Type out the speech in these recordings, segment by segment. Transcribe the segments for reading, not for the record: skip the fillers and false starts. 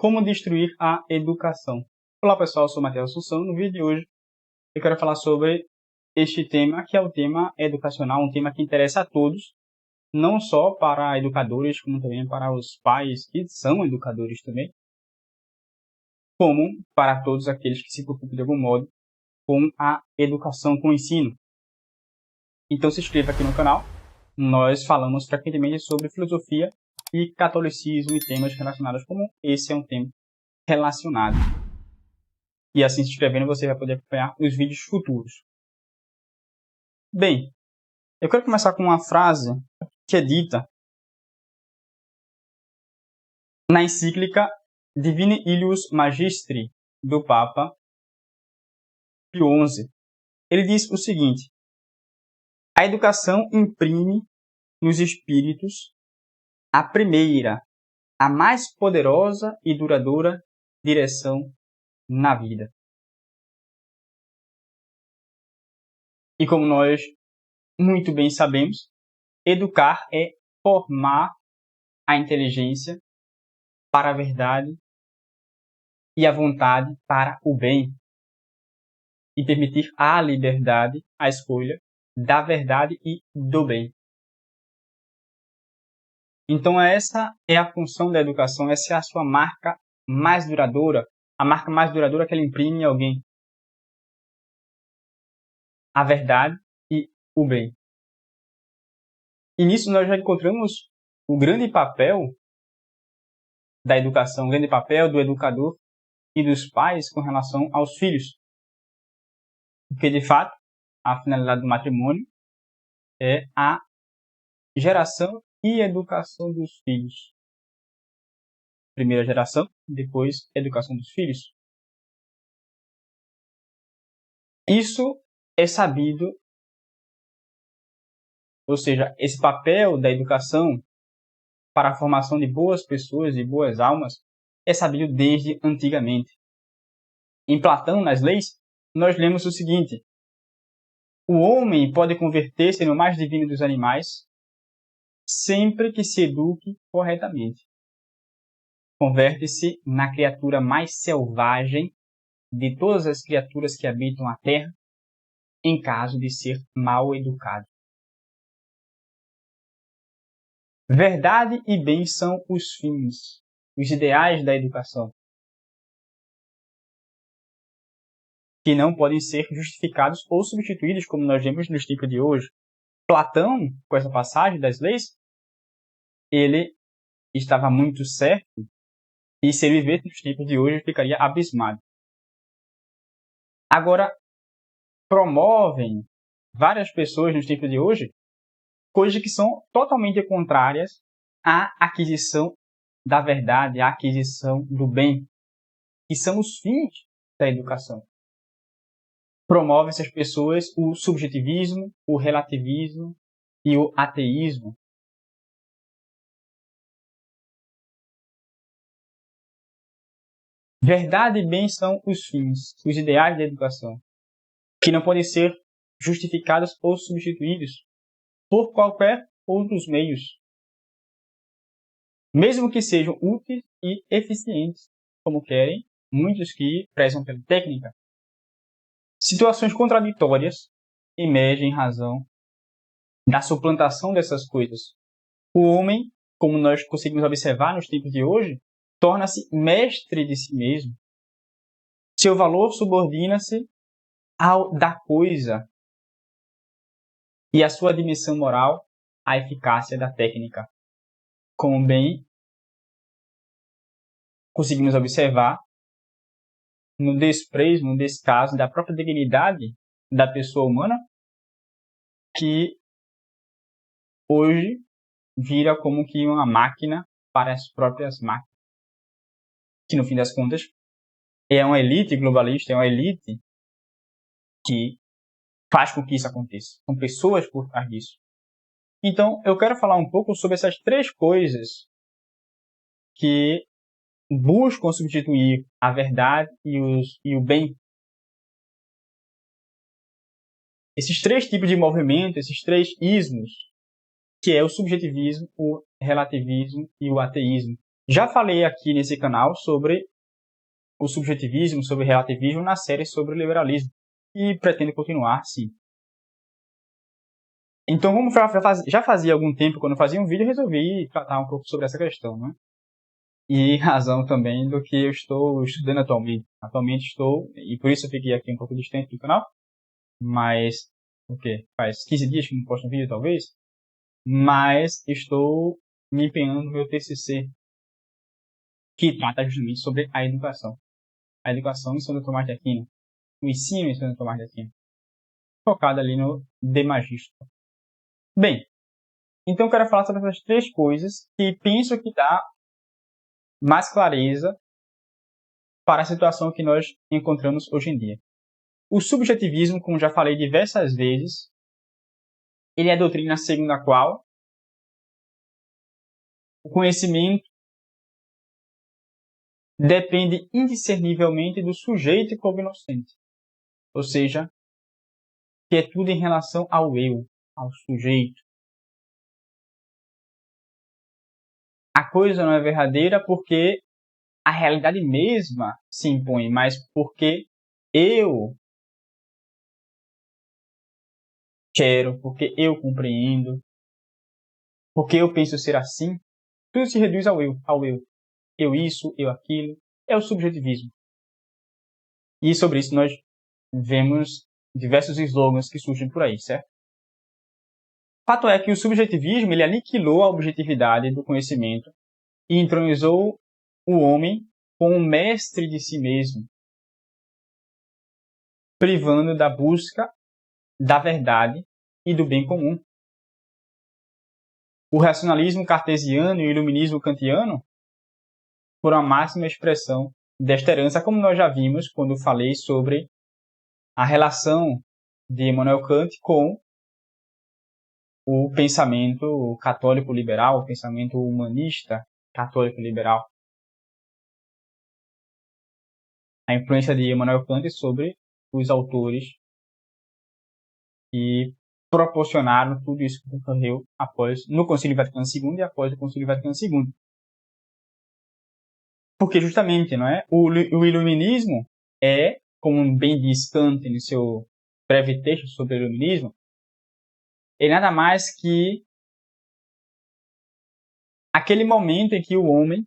Como destruir a educação. Olá pessoal, eu sou Matheus Assunção. No vídeo de hoje eu quero falar sobre este tema, que é o tema educacional, um tema que interessa a todos, não só para educadores, como também para os pais que são educadores também, como para todos aqueles que se preocupam de algum modo com a educação, com o ensino. Então se inscreva aqui no canal. Nós falamos frequentemente sobre filosofia e catolicismo e temas relacionados, como esse é um tema relacionado. E assim, se inscrevendo, você vai poder acompanhar os vídeos futuros. Bem, eu quero começar com uma frase que é dita na encíclica Divini Illius Magistri, do Papa Pio XI. Ele diz o seguinte: a educação imprime nos espíritos a primeira, a mais poderosa e duradoura direção na vida. E como nós muito bem sabemos, educar é formar a inteligência para a verdade e a vontade para o bem, e permitir a liberdade, a escolha da verdade e do bem. Então essa é a função da educação, essa é a sua marca mais duradoura, a marca mais duradoura que ela imprime em alguém. A verdade e o bem. E nisso nós já encontramos o grande papel da educação, o grande papel do educador e dos pais com relação aos filhos. Porque, de fato, a finalidade do matrimônio é a geração e educação dos filhos. Primeira geração, depois educação dos filhos. Isso é sabido, ou seja, esse papel da educação para a formação de boas pessoas e boas almas é sabido desde antigamente. Em Platão, nas leis, nós lemos o seguinte: o homem pode converter-se no mais divino dos animais sempre que se eduque corretamente. Converte-se na criatura mais selvagem de todas as criaturas que habitam a terra, em caso de ser mal educado. Verdade e bem são os fins, os ideais da educação, que não podem ser justificados ou substituídos, como nós vemos nos tempos de hoje. Platão, com essa passagem das leis, ele estava muito certo, e se ele vivesse nos tempos de hoje, ficaria abismado. Agora, promovem várias pessoas nos tempos de hoje coisas que são totalmente contrárias à aquisição da verdade, à aquisição do bem, que são os fins da educação. Promovem essas pessoas o subjetivismo, o relativismo e o ateísmo. Verdade e bem são os fins, os ideais da educação, que não podem ser justificados ou substituídos por qualquer outros meios, mesmo que sejam úteis e eficientes, como querem muitos que prezam pela técnica. Situações contraditórias emergem em razão da suplantação dessas coisas. O homem, como nós conseguimos observar nos tempos de hoje, torna-se mestre de si mesmo. Seu valor subordina-se ao da coisa e a sua dimensão moral à eficácia da técnica. Como bem conseguimos observar no desprezo, no descaso da própria dignidade da pessoa humana, que hoje vira como que uma máquina para as próprias máquinas. Que no fim das contas é uma elite globalista, é uma elite que faz com que isso aconteça. São pessoas por trás disso. Então, eu quero falar um pouco sobre essas três coisas que buscam substituir a verdade e o bem. Esses três tipos de movimento, esses três ismos, que é o subjetivismo, o relativismo e o ateísmo. Já falei aqui nesse canal sobre o subjetivismo, sobre o relativismo na série sobre o liberalismo. E pretendo continuar, sim. Então, como já fazia algum tempo, quando eu fazia um vídeo, eu resolvi tratar um pouco sobre essa questão, né? E razão também do que eu estou estudando atualmente. Atualmente estou, e por isso eu fiquei aqui um pouco distante do canal, mas, o quê? Faz 15 dias que não posto um vídeo, talvez? Mas estou me empenhando no meu TCC, que trata justamente sobre a educação. A educação em Santo Tomás de Aquino. O ensino em Santo Tomás de Aquino. Focado ali no De Magisto. Bem, então eu quero falar sobre essas três coisas que penso que dá mais clareza para a situação que nós encontramos hoje em dia. O subjetivismo, como já falei diversas vezes, ele é a doutrina segundo a qual o conhecimento depende indiscernivelmente do sujeito cognoscente. Ou seja, que é tudo em relação ao eu, ao sujeito. A coisa não é verdadeira porque a realidade mesma se impõe, mas porque eu quero, porque eu compreendo, porque eu penso ser assim, tudo se reduz ao eu, ao eu. Eu isso, eu aquilo, é o subjetivismo. E sobre isso nós vemos diversos slogans que surgem por aí, certo? Fato é que o subjetivismo ele aniquilou a objetividade do conhecimento e entronizou o homem como mestre de si mesmo, privando da busca da verdade e do bem comum. O racionalismo cartesiano e o iluminismo kantiano foram a máxima expressão desta herança, como nós já vimos quando falei sobre a relação de Immanuel Kant com o pensamento católico liberal, o pensamento humanista católico liberal. A influência de Immanuel Kant sobre os autores que proporcionaram tudo isso que ocorreu no Concílio Vaticano II e após o Concílio Vaticano II. Porque justamente, não é? O iluminismo é, como bem diz Kant no seu breve texto sobre o iluminismo, é nada mais que aquele momento em que o homem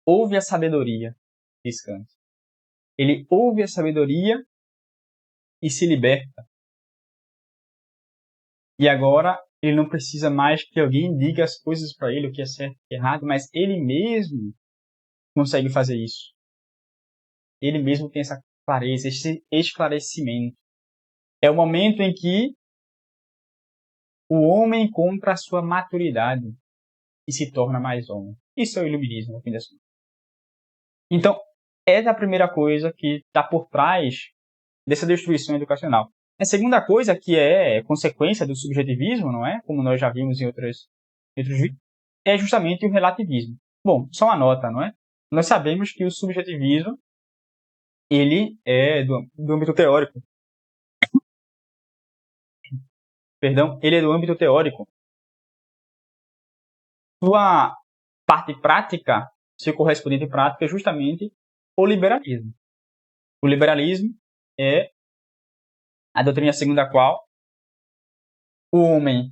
ouve a sabedoria, diz Kant. Ele ouve a sabedoria e se liberta. E agora ele não precisa mais que alguém diga as coisas para ele, o que é certo e o que é errado, mas ele mesmo consegue fazer isso. Ele mesmo tem essa clareza, esse esclarecimento. É o momento em que o homem encontra a sua maturidade e se torna mais homem. Isso é o iluminismo, no fim das contas. Então, essa é a primeira coisa que está por trás dessa destruição educacional. A segunda coisa, que é consequência do subjetivismo, não é? Como nós já vimos em outros vídeos, é justamente o relativismo. Bom, só uma nota, não é? Nós sabemos que o subjetivismo ele é do âmbito teórico. Perdão, ele é do âmbito teórico. Sua parte prática, seu correspondente prática é justamente o liberalismo. O liberalismo é a doutrina segundo a qual o homem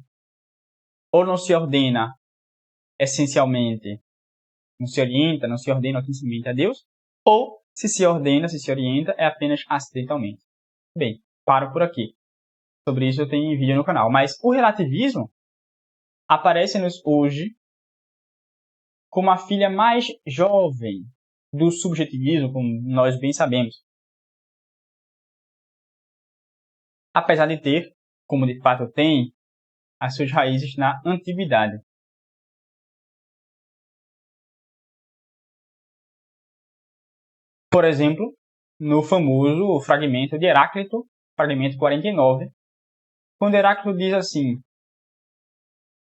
ou não se ordena essencialmente, não se orienta, não se ordena essencialmente a Deus, ou se ordena, se orienta, é apenas acidentalmente. Bem, paro por aqui. Sobre isso eu tenho vídeo no canal. Mas o relativismo aparece-nos hoje como a filha mais jovem do subjetivismo, como nós bem sabemos. Apesar de ter, como de fato tem, as suas raízes na antiguidade. Por exemplo, no famoso fragmento de Heráclito, fragmento 49, quando Heráclito diz assim: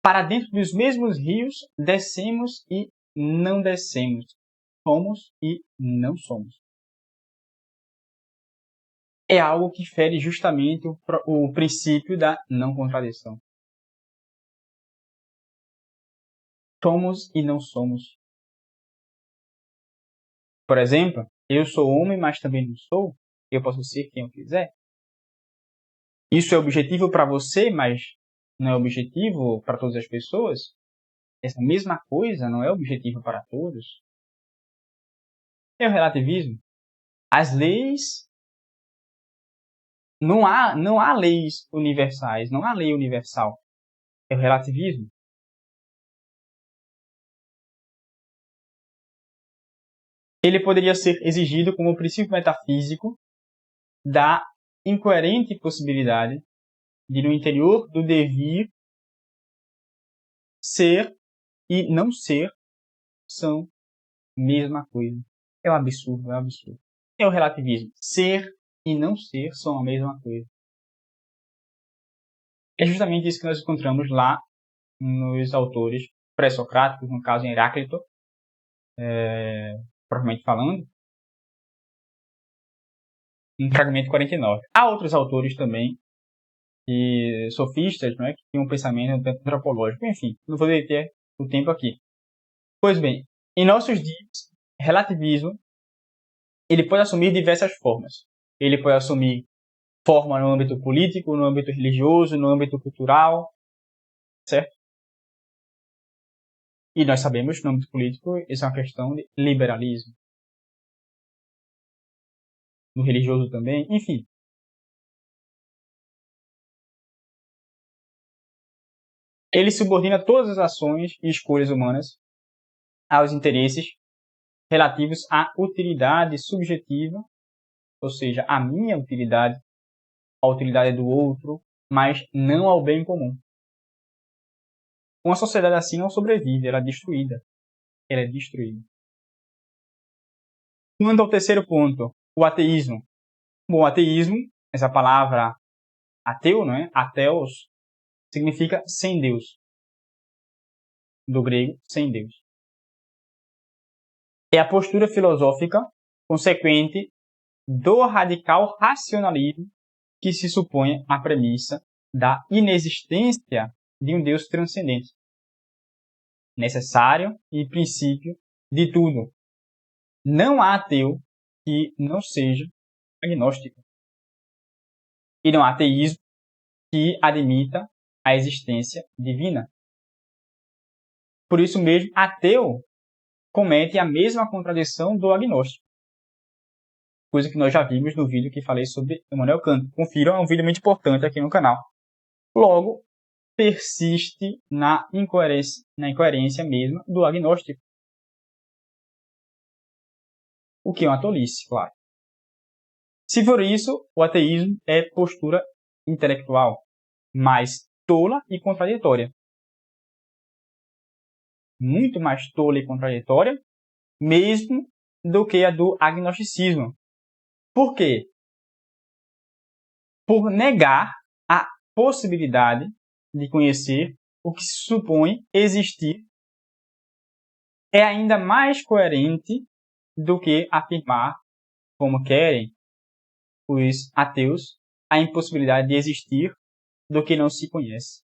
para dentro dos mesmos rios descemos e não descemos, somos e não somos. É algo que fere justamente o princípio da não contradição. somos e não somos. Por exemplo, eu sou homem, mas também não sou. Eu posso ser quem eu quiser. Isso é objetivo para você, mas não é objetivo para todas as pessoas. Essa mesma coisa não é objetivo para todos. É o relativismo. As leis, não há leis universais, não há lei universal. É o relativismo. Ele poderia ser exigido como princípio metafísico da incoerente possibilidade de, no interior do devir, ser e não ser são a mesma coisa. É um absurdo, é um absurdo. É o relativismo. Ser e não ser são a mesma coisa. É justamente isso que nós encontramos lá nos autores pré-socráticos, no caso em Heráclito, propriamente falando, no fragmento 49. Há outros autores também, e sofistas, não é, que tinham um pensamento antropológico. Enfim, não vou deter o tempo aqui. Pois bem, em nossos dias, relativismo ele pode assumir diversas formas. Ele pode assumir forma no âmbito político, no âmbito religioso, no âmbito cultural, certo? E nós sabemos que no âmbito político isso é uma questão de liberalismo. No religioso também, enfim. Ele subordina todas as ações e escolhas humanas aos interesses relativos à utilidade subjetiva, ou seja, à minha utilidade, à utilidade do outro, mas não ao bem comum. Uma sociedade assim não sobrevive, ela é destruída. Ela é destruída. Quanto ao terceiro ponto, o ateísmo. Bom, o ateísmo, essa palavra ateu, não é? Ateos, significa sem Deus. Do grego, sem Deus. É a postura filosófica consequente do radical racionalismo que se supõe a premissa da inexistência de um Deus transcendente, necessário e princípio de tudo. Não há ateu que não seja agnóstico. E não há ateísmo que admita a existência divina. Por isso mesmo, ateu comete a mesma contradição do agnóstico. Coisa que nós já vimos no vídeo que falei sobre Immanuel Kant. Confiram, é um vídeo muito importante aqui no canal. Logo, persiste na incoerência mesma do agnóstico. O que é uma tolice, claro. Se for isso, o ateísmo é postura intelectual, mais tola e contraditória. Muito mais tola e contraditória, mesmo do que a do agnosticismo. Por quê? Por negar a possibilidade de conhecer o que se supõe existir, é ainda mais coerente do que afirmar, como querem os ateus, a impossibilidade de existir do que não se conhece.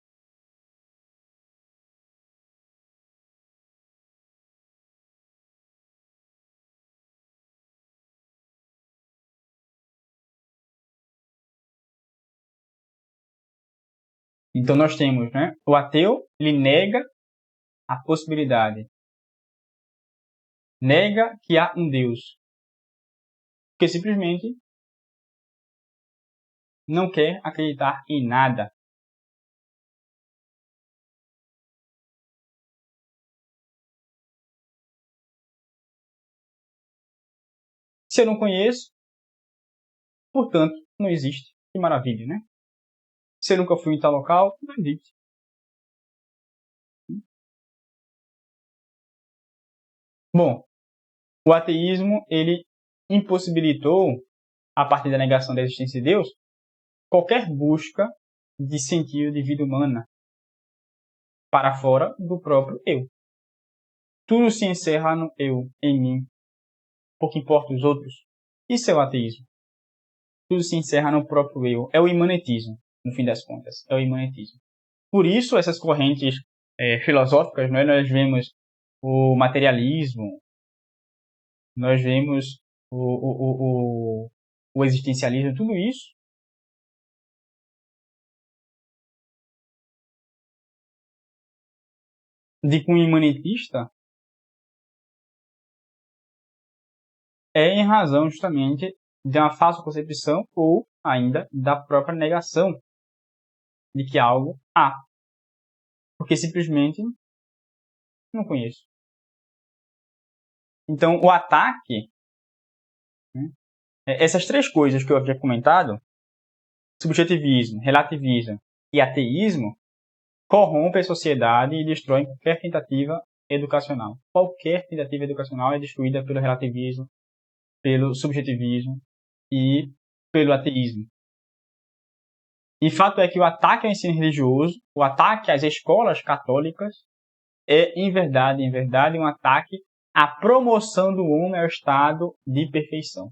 Então nós temos, né, o ateu, ele nega a possibilidade, nega que há um Deus, porque simplesmente não quer acreditar em nada. Se eu não conheço, portanto, não existe. Que maravilha, né? Se eu nunca fui em tal local, não existe. Bom, o ateísmo, ele impossibilitou, a partir da negação da existência de Deus, qualquer busca de sentido de vida humana para fora do próprio eu. Tudo se encerra no eu, em mim, pouco importa os outros. Isso é o ateísmo. Tudo se encerra no próprio eu. É o imanetismo, no fim das contas. É o imanetismo. Por isso, essas correntes filosóficas, né? Nós vemos o materialismo, nós vemos o existencialismo, tudo isso de cunho imanentista é em razão justamente de uma falsa concepção ou ainda da própria negação de que algo há, porque simplesmente não conheço. Então, o ataque, né, essas três coisas que eu havia comentado, subjetivismo, relativismo e ateísmo, corrompem a sociedade e destroem qualquer tentativa educacional. Qualquer tentativa educacional é destruída pelo relativismo, pelo subjetivismo e pelo ateísmo. E fato é que o ataque ao ensino religioso, o ataque às escolas católicas, é, em verdade, um ataque à promoção do homem ao estado de perfeição.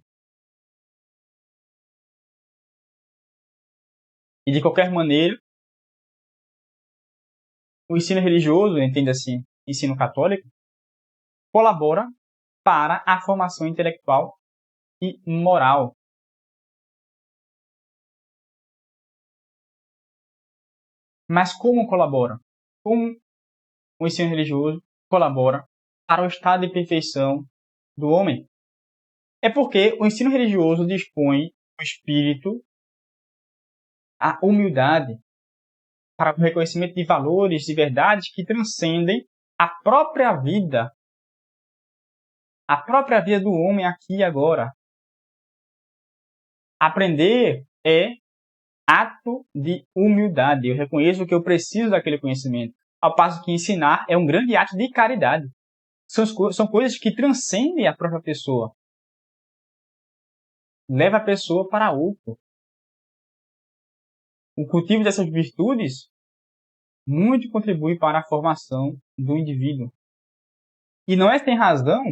E, de qualquer maneira, o ensino religioso, entenda-se ensino católico, colabora para a formação intelectual e moral. Mas como colabora? Como o ensino religioso colabora para o estado de perfeição do homem? É porque o ensino religioso dispõe o espírito, a humildade, para o reconhecimento de valores, de verdades que transcendem a própria vida do homem aqui e agora. Aprender é ato de humildade. Eu reconheço que eu preciso daquele conhecimento. Ao passo que ensinar é um grande ato de caridade. São coisas que transcendem a própria pessoa. Leva a pessoa para outro. O cultivo dessas virtudes muito contribui para a formação do indivíduo. E não é sem razão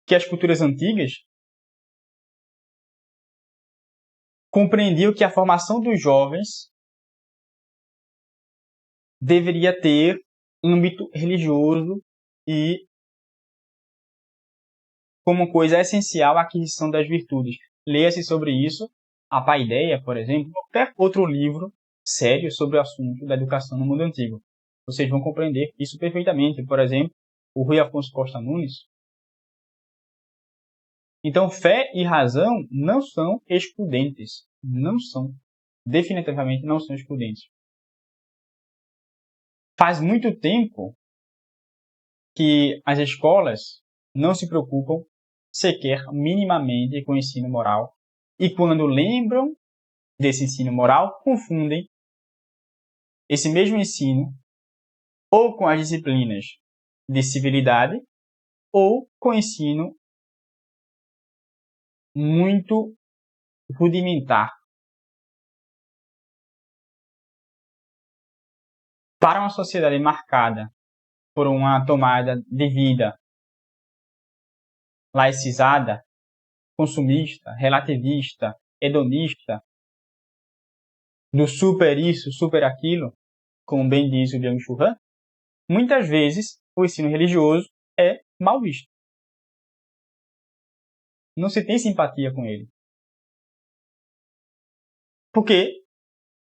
que as culturas antigas compreendiam que a formação dos jovens deveria ter âmbito religioso e como coisa essencial a aquisição das virtudes. Leia-se sobre isso a Paideia, por exemplo, ou qualquer outro livro sério sobre o assunto da educação no mundo antigo. Vocês vão compreender isso perfeitamente. Por exemplo, o Rui Afonso Costa Nunes. Então, fé e razão não são excludentes. Não são. Definitivamente não são excludentes. Faz muito tempo que as escolas não se preocupam sequer minimamente com o ensino moral. E quando lembram desse ensino moral, confundem esse mesmo ensino ou com as disciplinas de civilidade ou com o ensino muito rudimentar. Para uma sociedade marcada por uma tomada de vida laicizada, consumista, relativista, hedonista, do super isso, super aquilo, como bem diz o Byung-Chul Han, muitas vezes o ensino religioso é mal visto. Não se tem simpatia com ele. Porque,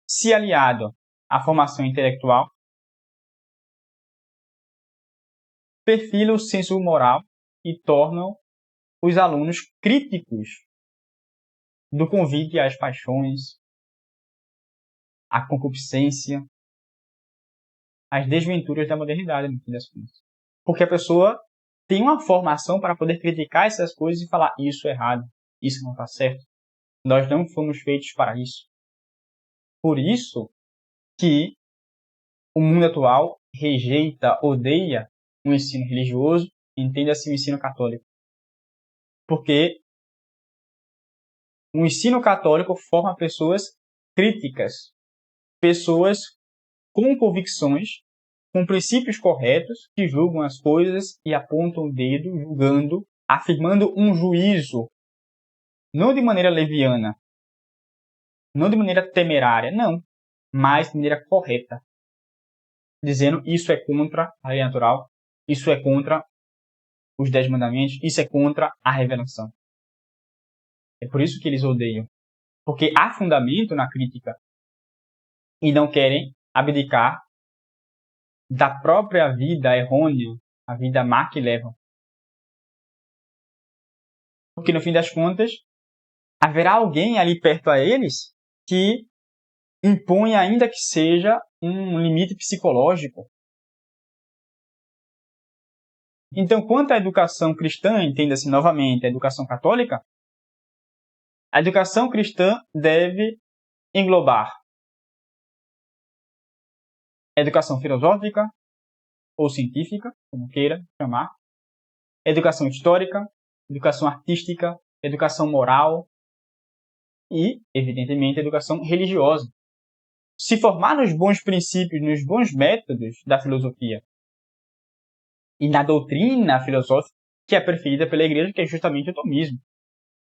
se aliado à formação intelectual, perfila o senso moral e tornam os alunos críticos do convite às paixões, à concupiscência, às desventuras da modernidade, no fim das contas. Porque a pessoa tem uma formação para poder criticar essas coisas e falar isso é errado, isso não está certo. Nós não fomos feitos para isso. Por isso que o mundo atual rejeita, odeia o ensino religioso, entenda-se o ensino católico. Porque o ensino católico forma pessoas críticas, pessoas com convicções, com princípios corretos, que julgam as coisas e apontam o dedo, julgando, afirmando um juízo, não de maneira leviana, não de maneira temerária, não, mas de maneira correta. dizendo isso é contra a lei natural, isso é contra os 10 mandamentos, isso é contra a revelação. É por isso que eles odeiam. Porque há fundamento na crítica e não querem abdicar da própria vida errônea, a vida má que levam. Porque no fim das contas, haverá alguém ali perto a eles que impõe, ainda que seja, um limite psicológico. Então, quanto à educação cristã, entenda-se novamente a educação católica, a educação cristã deve englobar educação filosófica ou científica, como queira chamar, educação histórica, educação artística, educação moral e, evidentemente, educação religiosa. Se formar nos bons princípios, nos bons métodos da filosofia e na doutrina filosófica que é preferida pela Igreja, que é justamente o tomismo,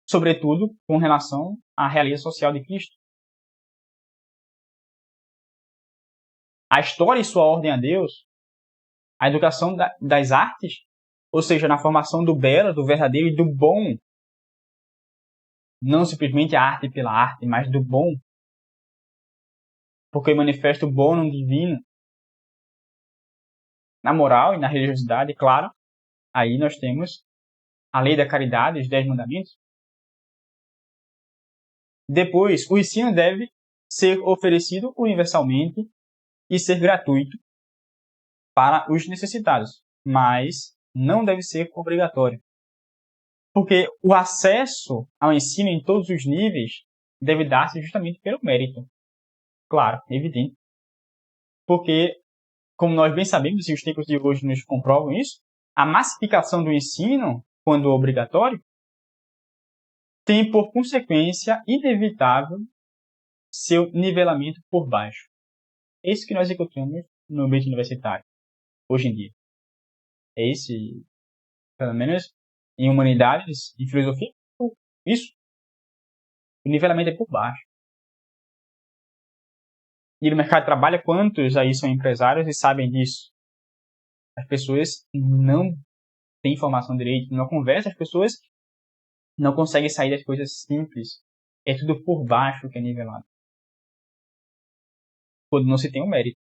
sobretudo com relação à realeza social de Cristo. A história e sua ordem a Deus, a educação das artes, ou seja, na formação do belo, do verdadeiro e do bom, não simplesmente a arte pela arte, mas do bom, porque manifesta o bom no divino, na moral e na religiosidade, claro. Aí nós temos a lei da caridade, os 10 mandamentos. Depois, o ensino deve ser oferecido universalmente e ser gratuito para os necessitados, mas não deve ser obrigatório. Porque o acesso ao ensino em todos os níveis deve dar-se justamente pelo mérito. Claro, evidente. Porque, como nós bem sabemos, e os tempos de hoje nos comprovam isso, a massificação do ensino, quando obrigatório, tem por consequência inevitável seu nivelamento por baixo. É isso que nós encontramos no ambiente universitário, hoje em dia. É esse, pelo menos em humanidades e filosofia, isso. O nivelamento é por baixo. E no mercado de trabalho, quantos aí são empresários e sabem disso? As pessoas não têm informação direito, não conversam, as pessoas não conseguem sair das coisas simples. É tudo por baixo que é nivelado. Quando não se tem o mérito.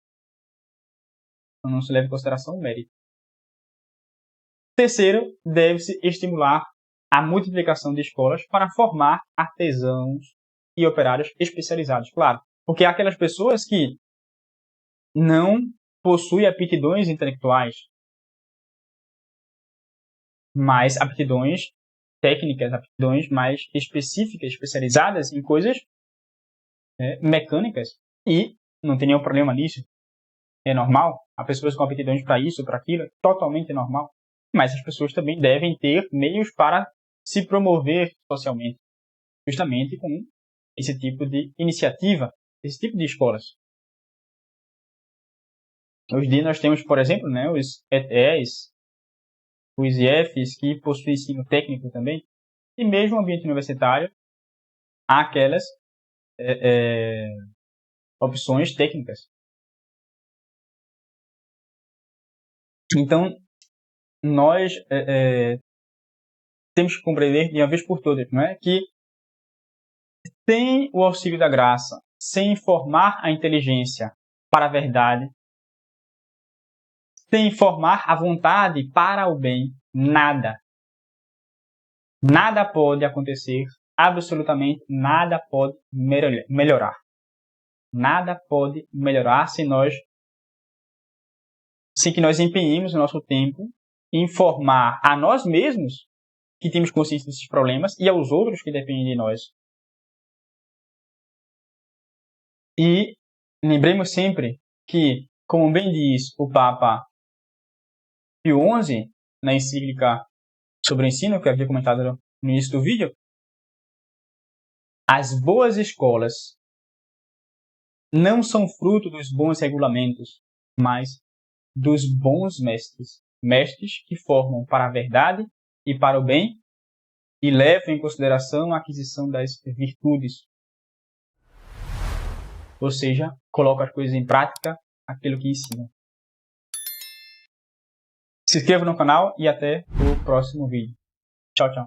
Quando não se leva em consideração o mérito. Terceiro, deve-se estimular a multiplicação de escolas para formar artesãos e operários especializados. Claro, porque há aquelas pessoas que não possuem aptidões intelectuais, mas aptidões técnicas, aptidões mais específicas, especializadas em coisas mecânicas. E não tem nenhum problema nisso. É normal. Há pessoas com aptidões para isso, para aquilo. É totalmente normal. Mas as pessoas também devem ter meios para se promover socialmente. Justamente com esse tipo de iniciativa, esse tipo de escolas. Hoje em dia nós temos, por exemplo, os ETEs, os IFs, que possuem ensino técnico também. E mesmo no ambiente universitário, há aquelas opções técnicas. Então, nós temos que compreender de uma vez por todas, não é? Que sem o auxílio da graça, sem formar a inteligência para a verdade, sem formar a vontade para o bem, nada pode acontecer, absolutamente nada pode melhorar. Nada pode melhorar sem que nós empenhemos o nosso tempo em formar a nós mesmos, que temos consciência desses problemas, e aos outros que dependem de nós. E lembremos sempre que, como bem diz o Papa Pio XI, na encíclica sobre o ensino, que eu havia comentado no início do vídeo, as boas escolas não são fruto dos bons regulamentos, mas dos bons mestres. Mestres que formam para a verdade e para o bem e levam em consideração a aquisição das virtudes. Ou seja, colocam as coisas em prática, aquilo que ensinam. Se inscreva no canal e até o próximo vídeo. Tchau, tchau.